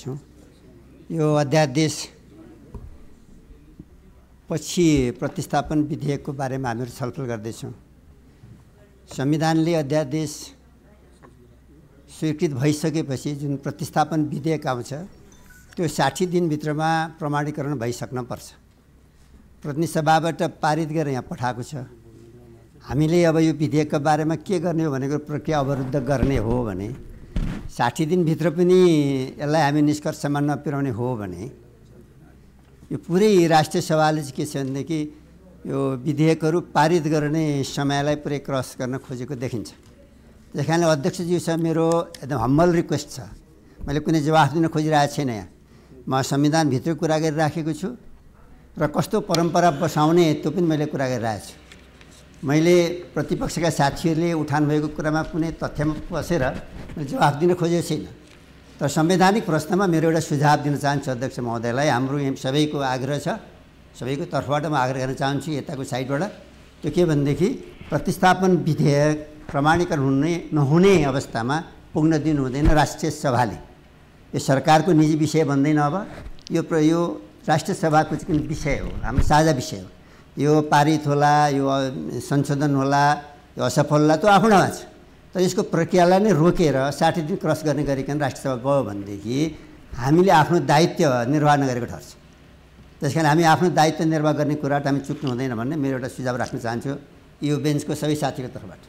यो अध्यादेश पछि प्रतिस्थापन विधेयकको बारेमा हामीहरू छलफल गर्दैछौँ। संविधानले अध्यादेश स्वीकृत भइसकेपछि जुन प्रतिस्थापन विधेयक आउँछ त्यो 60 दिनभित्रमा प्रमाणीकरण भइसक्न पर्छ। प्रतिनिधि सभाबाट पारित गरेर यहाँ पठाएको छ। हामीले अब यो विधेयकको बारेमा के गर्ने हो भनेको प्रक्रिया अवरुद्ध गर्ने हो भने 60 दिनभित्र पनि यसलाई हामी निष्कर्षमा नपुर्याउने हो भने यो पुरै राष्ट्रिय सभाले चाहिँ के छ भनेदेखि यो विधेयकहरू पारित गर्ने समयलाई पुरै क्रस गर्न खोजेको देखिन्छ। त्यस कारणले अध्यक्षज्यूसँग मेरो एकदम हम्बल रिक्वेस्ट छ। मैले कुनै जवाफ दिन खोजिरहेको छैन। यहाँ म संविधानभित्र कुरा गरिराखेको छु र कस्तो परम्परा बसाउने त्यो पनि मैले कुरा गरिरहेको छु। मैले प्रतिपक्षका साथीहरूले उठान भएको कुरामा कुनै तथ्यमा बसेर जवाफ दिन खोजेको छैन। तर संवैधानिक प्रश्नमा मेरो एउटा सुझाव दिन चाहन्छु अध्यक्ष महोदयलाई। हाम्रो सबैको आग्रह छ, सबैको तर्फबाट म आग्रह गर्न चाहन्छु यताको साइडबाट। त्यो के भनेदेखि प्रतिस्थापन विधेयक प्रमाणीकरण हुने नहुने अवस्थामा पुग्न दिनु हुँदैन राष्ट्रिय सभाले। यो सरकारको निजी विषय भन्दैन। अब यो राष्ट्रिय सभाको चाहिँ विषय हो, हाम्रो साझा विषय हो। यो पारित होला, यो संशोधन होला, यो असफल होला, त्यो आफ्नोमा छ। तर यसको प्रक्रियालाई नै रोकेर 60 दिन क्रस गर्ने गरिकन राष्ट्रिय सभा गयो भनेदेखि हामीले आफ्नो दायित्व निर्वाह नगरेको ठहर्छ। त्यस कारण हामी आफ्नो दायित्व निर्वाह गर्ने कुराबाट हामी चुक्नु हुँदैन भन्ने मेरो एउटा सुझाव राख्न चाहन्छु यो बेन्चको सबै साथीको तर्फबाट।